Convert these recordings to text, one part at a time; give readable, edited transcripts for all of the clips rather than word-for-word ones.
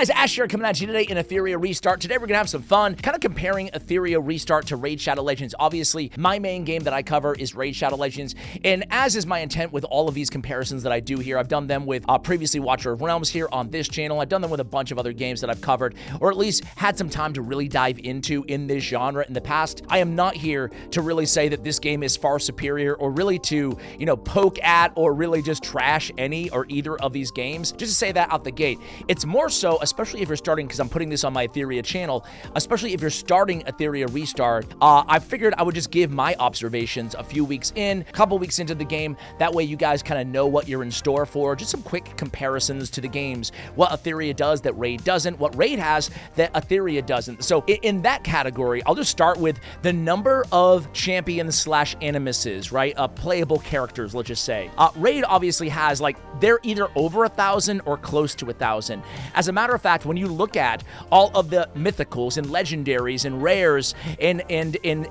Guys, Ash here coming at you today in Etheria Restart. Today we're going to have some fun, kind of comparing Etheria Restart to Raid Shadow Legends. Obviously, my main game that I cover is Raid Shadow Legends, and as is my intent with all of these comparisons that I do here, I've done them with previously Watcher of Realms here on this channel. I've done them with a bunch of other games that I've covered, or at least had some time to really dive into in this genre in the past. I am not here to really say that this game is far superior, or really to, poke at or really just trash any or either of these games. Just to say that out the gate. It's more so, especially if you're starting, because I'm putting this on my Etheria channel, especially if you're starting Etheria Restart, I figured I would just give my observations a few weeks in, a couple weeks into the game. That way you guys kind of know what you're in store for. Just some quick comparisons to the games. What Etheria does that Raid doesn't, what Raid has that Etheria doesn't. So in that category, I'll just start with the number of champions slash animuses, right? Playable characters, let's just say. Raid obviously has, like, they're either over 1,000 or close to 1,000. As a matter of fact, when you look at all of the mythicals and legendaries and rares and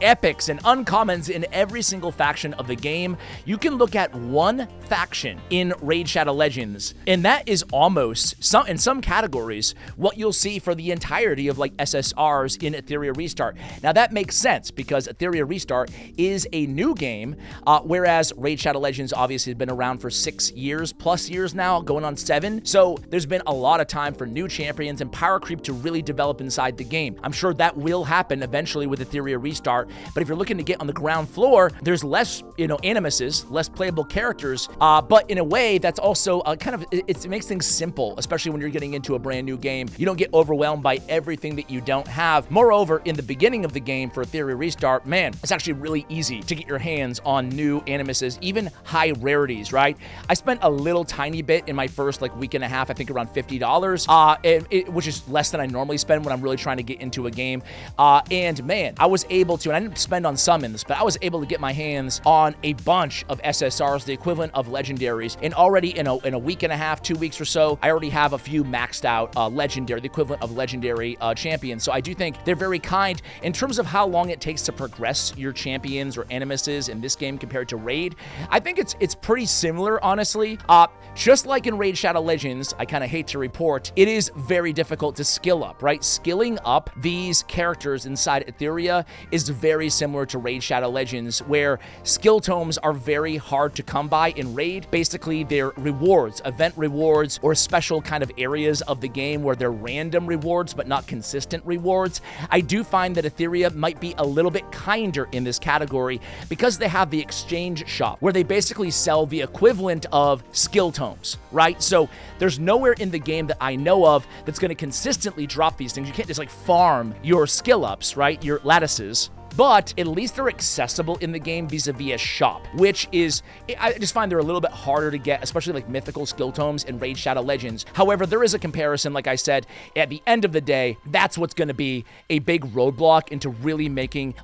epics and uncommons in every single faction of the game, you can look at one faction in Raid Shadow Legends, and that is almost, in some categories, what you'll see for the entirety of, like, SSRs in Etheria Restart. Now, that makes sense because Etheria Restart is a new game, whereas Raid Shadow Legends obviously has been around for 6 years, plus years now, going on 7. So there's been a lot of time for new champions and power creep to really develop inside the game. I'm sure that will happen eventually with Etheria Restart, but if you're looking to get on the ground floor, there's less, animuses, less playable characters, but in a way that's also it makes things simple, especially when you're getting into a brand new game. You don't get overwhelmed by everything that you don't have. Moreover, in the beginning of the game for Etheria Restart, man, it's actually really easy to get your hands on new animuses, even high rarities, right? I spent a little tiny bit in my first week and a half, I think around $50, which is less than I normally spend when I'm really trying to get into a game. And man, I was able to, and I didn't spend on summons, but I was able to get my hands on a bunch of SSRs, the equivalent of legendaries. And already in a week and a half, 2 weeks or so, I already have a few maxed out legendary, the equivalent of legendary champions. So I do think they're very kind in terms of how long it takes to progress your champions or animuses in this game compared to Raid. I think it's pretty similar, honestly. Just like in Raid Shadow Legends, I kind of hate to report, it is very difficult to skill up, right? Skilling up these characters inside Etheria is very similar to Raid Shadow Legends, where skill tomes are very hard to come by in Raid. Basically, they're rewards, event rewards, or special kind of areas of the game where they're random rewards, but not consistent rewards. I do find that Etheria might be a little bit kinder in this category because they have the exchange shop, where they basically sell the equivalent of skill tomes, right? So there's nowhere in the game that I know of that's going to consistently drop these things. You can't just farm your skill ups, right? Your lattices. But at least they're accessible in the game vis-a-vis a shop, which is, I just find they're a little bit harder to get, especially mythical skill tomes in Raid Shadow Legends. However, there is a comparison, like I said, at the end of the day, that's what's going to be a big roadblock into really making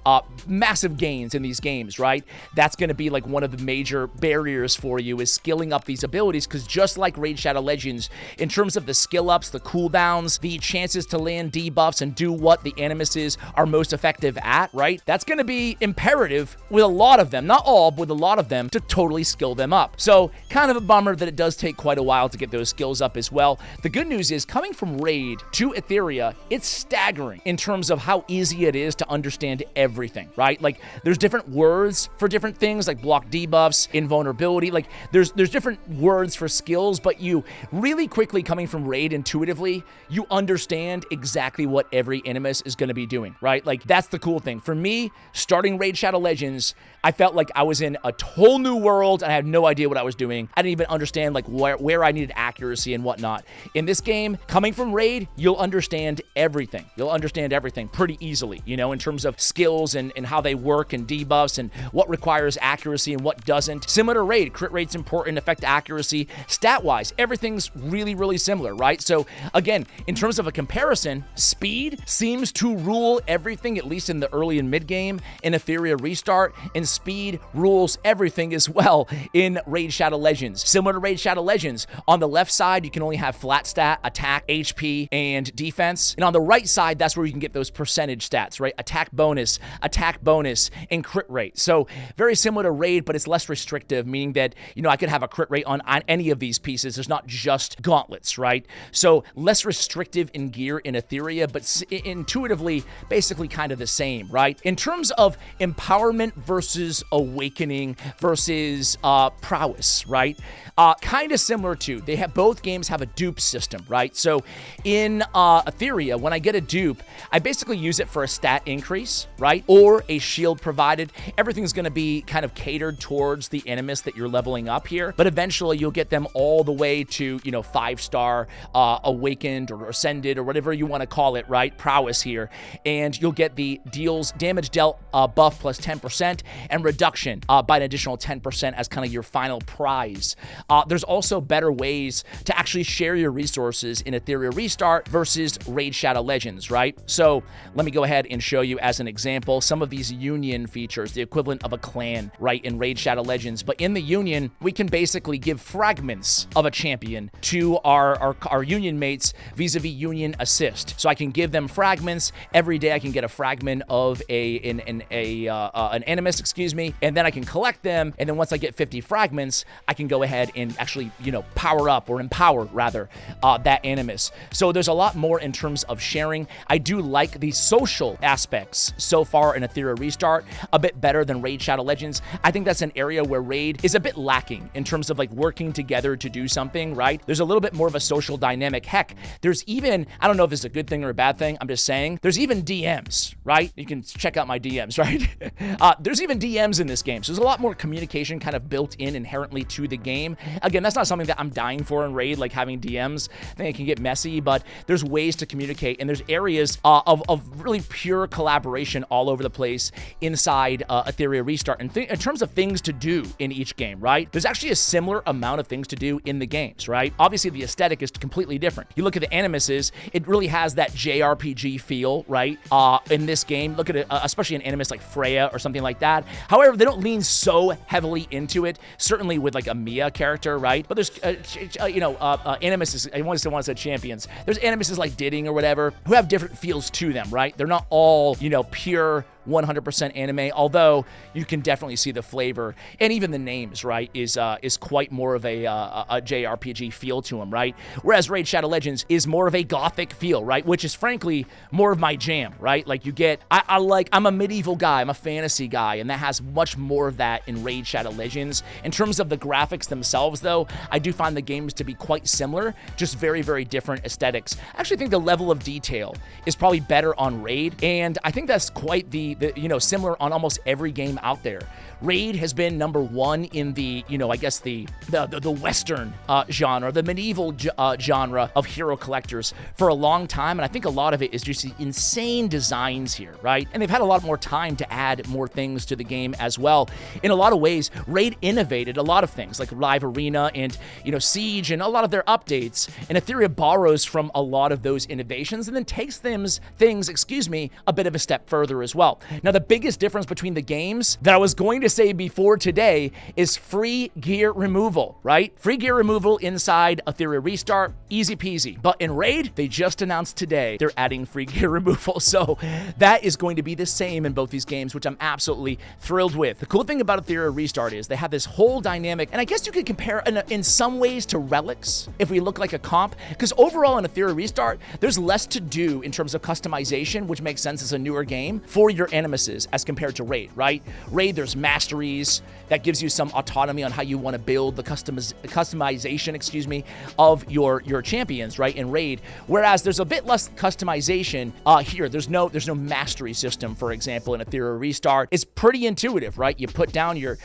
massive gains in these games, right? That's going to be one of the major barriers for you, is skilling up these abilities, because just like Raid Shadow Legends, in terms of the skill ups, the cooldowns, the chances to land debuffs and do what the animuses are most effective at, right? That's going to be imperative with a lot of them, not all, but with a lot of them, to totally skill them up. So kind of a bummer that it does take quite a while to get those skills up as well. The good news is, coming from Raid to Etheria, it's staggering in terms of how easy it is to understand everything, right? There's different words for different things, like block debuffs, invulnerability, there's different words for skills, but you really quickly, coming from Raid intuitively, you understand exactly what every animus is going to be doing, right? That's the cool thing. For me, starting Raid Shadow Legends, I felt like I was in a whole new world and I had no idea what I was doing. I didn't even understand where I needed accuracy and whatnot. In this game, coming from Raid, you'll understand everything. You'll understand everything pretty easily, in terms of skills and how they work and debuffs and what requires accuracy and what doesn't. Similar to Raid, crit rate's important, effect accuracy, stat-wise, everything's really, really similar, right? So again, in terms of a comparison, speed seems to rule everything, at least in the early and mid mid-game in Etheria Restart, and speed rules everything as well in Raid Shadow Legends. Similar to Raid Shadow Legends, on the left side, you can only have flat stat, attack, HP, and defense. And on the right side, that's where you can get those percentage stats, right? Attack bonus, and crit rate. So very similar to Raid, but it's less restrictive, meaning that, you know, I could have a crit rate on any of these pieces. There's not just gauntlets, right? So less restrictive in gear in Etheria, but intuitively, basically kind of the same, right? In terms of empowerment versus awakening versus prowess, right? Kind of similar to, both games have a dupe system, right? So in Etheria, when I get a dupe, I basically use it for a stat increase, right? Or a shield provided. Everything's going to be kind of catered towards the animus that you're leveling up here, but eventually you'll get them all the way to, you know, 5-star awakened or ascended or whatever you want to call it, right? Prowess here. And you'll get the deals damage dealt buff plus 10% and reduction by an additional 10% as kind of your final prize. There's also better ways to actually share your resources in Etheria Restart versus Raid Shadow Legends, right? So let me go ahead and show you as an example some of these union features, the equivalent of a clan, right, in Raid Shadow Legends. But in the union, we can basically give fragments of a champion to our union mates vis-a-vis union assist. So I can give them fragments. Every day I can get a fragment of an animus, excuse me, and then I can collect them. And then once I get 50 fragments, I can go ahead and actually, you know, power up or empower rather that animus. So there's a lot more in terms of sharing. I do like the social aspects so far in Etheria Restart a bit better than Raid Shadow Legends. I think that's an area where Raid is a bit lacking in terms of like working together to do something, right? There's a little bit more of a social dynamic. Heck, there's even, I don't know if it's a good thing or a bad thing, I'm just saying, there's even DMs, right? You can check out my DMs, right? There's even DMs in this game. So there's a lot more communication kind of built in inherently to the game. Again, that's not something that I'm dying for in Raid, like having DMs. I think it can get messy, but there's ways to communicate, and there's areas of really pure collaboration all over the place inside Etheria Restart. And in terms of things to do in each game, right? There's actually a similar amount of things to do in the games, right? Obviously, the aesthetic is completely different. You look at the animuses, it really has that JRPG feel, right? In this game, look at it, especially an animus like Freya or something like that. However, they don't lean so heavily into it, certainly with like a Mia character, right? But there's, animuses, I want to say champions. There's animuses like Didding or whatever who have different feels to them, right? They're not all, you know, pure 100% anime, although you can definitely see the flavor, and even the names, right, is quite more of a JRPG feel to them, right? Whereas Raid Shadow Legends is more of a gothic feel, right? Which is frankly more of my jam, right? Like you get, I'm a medieval guy, I'm a fantasy guy, and that has much more of that in Raid Shadow Legends. In terms of the graphics themselves, though, I do find the games to be quite similar, just very, very different aesthetics. I actually think the level of detail is probably better on Raid, and I think that's quite the similar on almost every game out there. Raid has been number one in the, I guess the Western genre, the medieval genre of hero collectors for a long time, and I think a lot of it is just the insane designs here, right? And they've had a lot more time to add more things to the game as well. In a lot of ways, Raid innovated a lot of things like Live Arena and, Siege and a lot of their updates, and Etheria borrows from a lot of those innovations and then takes things, a bit of a step further as well. Now, the biggest difference between the games that I was going to say before today is free gear removal, right? Free gear removal inside Etheria Restart, easy peasy. But in Raid, they just announced today they're adding free gear removal. So that is going to be the same in both these games, which I'm absolutely thrilled with. The cool thing about Etheria Restart is they have this whole dynamic, and I guess you could compare in some ways to Relics if we look like a comp, because overall in Etheria Restart, there's less to do in terms of customization, which makes sense as a newer game for your animuses as compared to Raid, right? Raid, there's masteries that gives you some autonomy on how you want to build the customization, of your champions, right? In Raid, whereas there's a bit less customization here. There's no mastery system, for example, in Etheria Restart. It's pretty intuitive, right? You put down your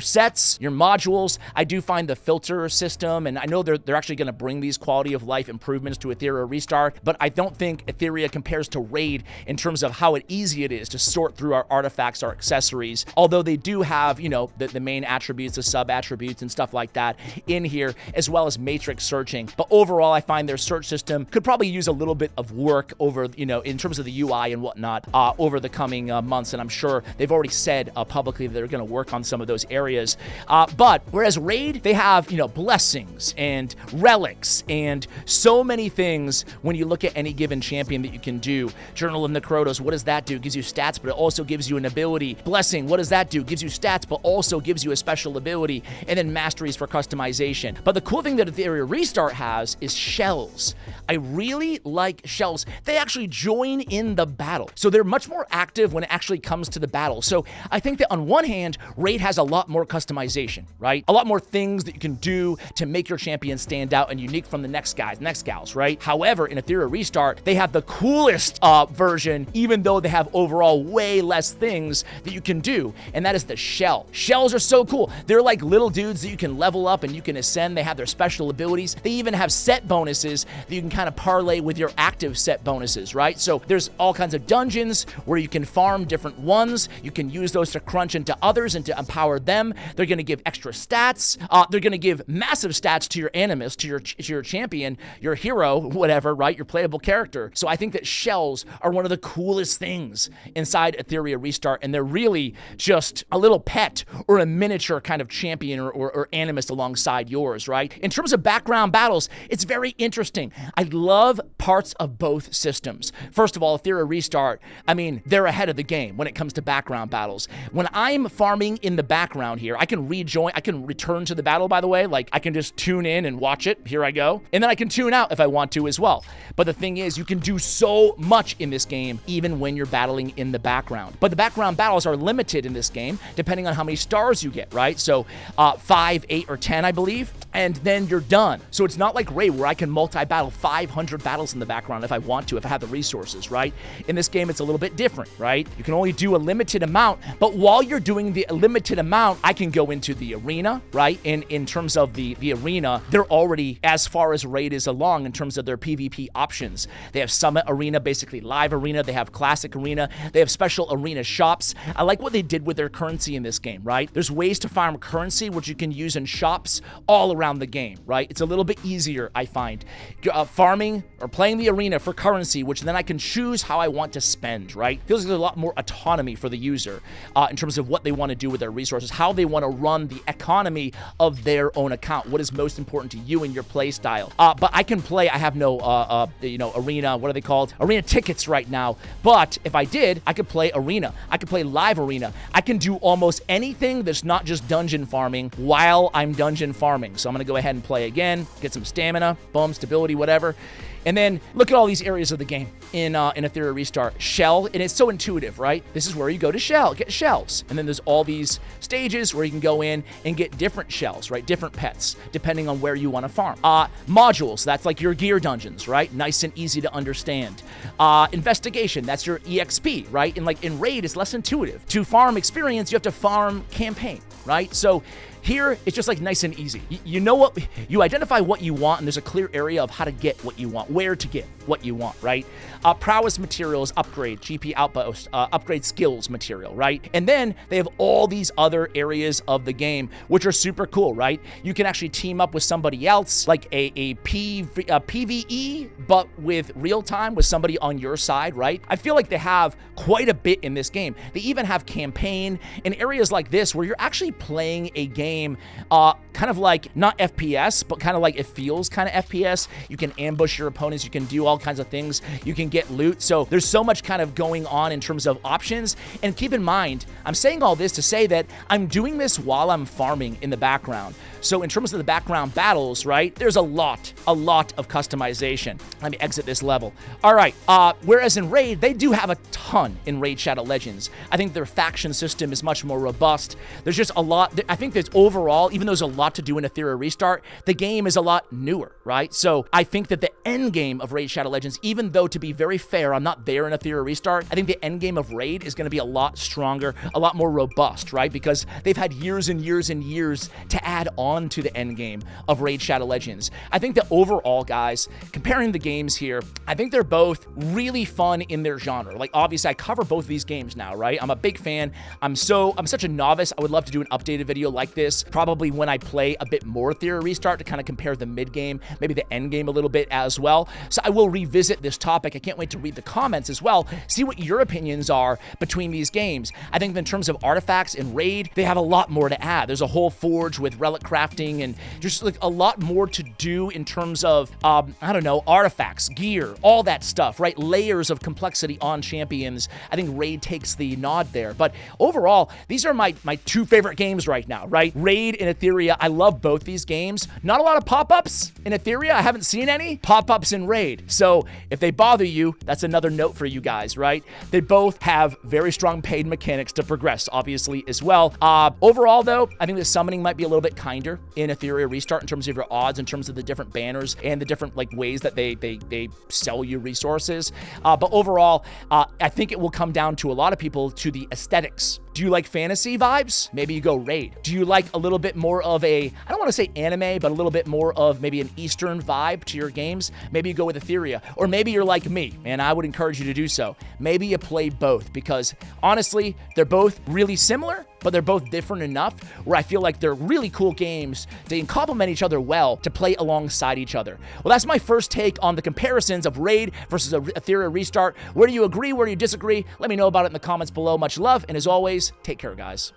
sets, your modules. I do find the filter system, and I know they're actually going to bring these quality of life improvements to Etheria Restart, but I don't think Etheria compares to Raid in terms of how easy it is to to sort through our artifacts, our accessories, although they do have, you know, the main attributes, the sub-attributes and stuff like that in here, as well as matrix searching. But overall, I find their search system could probably use a little bit of work over, you know, in terms of the UI and whatnot, over the coming months, and I'm sure they've already said publicly that they're going to work on some of those areas. But whereas Raid, they have, you know, blessings and relics and so many things when you look at any given champion that you can do. Journal of Necrotos, what does that do? It gives you stats, but it also gives you an ability. Blessing, what does that do? It gives you stats, but also gives you a special ability. And then masteries for customization. But the cool thing that Etheria Restart has is shells. I really like shells. They actually join in the battle. So they're much more active when it actually comes to the battle. So I think that on one hand, Raid has a lot more customization, right? A lot more things that you can do to make your champion stand out and unique from the next guys, next gals, right? However, in Etheria Restart, they have the coolest version, even though they have overall way less things that you can do, and that is the shell. Shells are so cool. They're like little dudes that you can level up and you can ascend. They have their special abilities. They even have set bonuses that you can kind of parlay with your active set bonuses, right? So there's all kinds of dungeons where you can farm different ones. You can use those to crunch into others and to empower them. They're going to give extra stats. They're going to give massive stats to your animus, to your champion, your hero, whatever, right? Your playable character. So I think that shells are one of the coolest things inside Etheria Restart, and they're really just a little pet or a miniature kind of champion or animus alongside yours, right? In terms of background battles, it's very interesting. I love parts of both systems. First of all, Etheria Restart, I mean, they're ahead of the game when it comes to background battles. When I'm farming in the background here, I can return to the battle, by the way. Like, I can just tune in and watch it. Here I go. And then I can tune out if I want to as well. But the thing is, you can do so much in this game, even when you're battling in the background. But the background battles are limited in this game, depending on how many stars you get, right? So 5, 8, or 10, I believe, and then you're done. So it's not like Raid, where I can multi-battle 500 battles in the background if I want to, if I have the resources, right? In this game, it's a little bit different, right? You can only do a limited amount, but while you're doing the limited amount, I can go into the arena, right? And in terms of the arena, they're already as far as Raid is along in terms of their PvP options. They have Summit Arena, basically live arena. They have Classic Arena. They have special arena shops. I like what they did with their currency in this game, right? There's ways to farm currency, which you can use in shops all around the game, right? It's a little bit easier, I find, farming or playing the arena for currency, which then I can choose how I want to spend, right? Feels like there's a lot more autonomy for the user in terms of what they want to do with their resources, how they want to run the economy of their own account, what is most important to you and your play style. But I can play, I have no, arena, what are they called? Arena tickets right now. But if I did, I could play arena. I could play live arena. I can do almost anything that's not just dungeon farming while I'm dungeon farming. So I'm going to go ahead and play again, get some stamina, boom, stability, whatever. And then look at all these areas of the game in Etheria Restart. Shell, and it's so intuitive, right? This is where you go to get shells. And then there's all these stages where you can go in and get different shells, right? Different pets, depending on where you want to farm. Modules, that's like your gear dungeons, right? Nice and easy to understand. Investigation, that's your EXP, right? And like in Raid, it's less intuitive. To farm experience, you have to farm campaign, right? So here, it's just like nice and easy. You know what, you identify what you want, and there's a clear area of how to get what you want, where to get what you want, right? Prowess materials, upgrade, GP outpost, upgrade skills material, right? And then they have all these other areas of the game, which are super cool, right? You can actually team up with somebody else, like a PvE, but with real time with somebody on your side, right? I feel like they have quite a bit in this game. They even have campaign in areas like this where you're actually playing a game, kind of like, not FPS, but kind of like it feels kind of FPS. You can ambush your opponents. You can do all kinds of things. You can get loot. So there's so much kind of going on in terms of options. And keep in mind, I'm saying all this to say that I'm doing this while I'm farming in the background. So in terms of the background battles, right, there's a lot of customization. Let me exit this level. All right, whereas in Raid, they do have a ton in Raid Shadow Legends. I think their faction system is much more robust. There's just a lot. I think there's overall, even though there's a lot to do in Etheria Restart, the game is a lot newer, right? So I think that the end game of Raid Shadow Legends, even though to be very fair, I'm not there in Etheria Restart, I think the end game of Raid is going to be a lot stronger, a lot more robust, right? Because they've had years and years and years to add on on to the end game of Raid Shadow Legends. I think that overall, guys, comparing the games here, I think they're both really fun in their genre. Like, obviously, I cover both of these games now, right? I'm a big fan. I'm such a novice. I would love to do an updated video like this, probably when I play a bit more Etheria Restart to kind of compare the mid game, maybe the end game a little bit as well. So I will revisit this topic. I can't wait to read the comments as well, see what your opinions are between these games. I think in terms of artifacts and Raid, they have a lot more to add. There's a whole forge with relic crafting and just like a lot more to do in terms of, I don't know, artifacts, gear, all that stuff, right? Layers of complexity on champions. I think Raid takes the nod there. But overall, these are my two favorite games right now, right? Raid and Etheria. I love both these games. Not a lot of pop-ups in Etheria. I haven't seen any pop-ups in Raid. So if they bother you, that's another note for you guys, right? They both have very strong paid mechanics to progress, obviously, as well. Overall, though, I think the summoning might be a little bit kinder in Etheria Restart in terms of your odds, in terms of the different banners and the different like ways that they sell you resources. But overall, I think it will come down to a lot of people to the aesthetics. Do you like fantasy vibes? Maybe you go Raid. Do you like a little bit more of a, I don't want to say anime, but a little bit more of maybe an Eastern vibe to your games? Maybe you go with Etheria. Or maybe you're like me, and I would encourage you to do so. Maybe you play both, because honestly, they're both really similar, but they're both different enough where I feel like they're really cool games. They can complement each other well to play alongside each other. Well, that's my first take on the comparisons of Raid versus Etheria Restart. Where do you agree? Where do you disagree? Let me know about it in the comments below. Much love, and as always, take care, guys.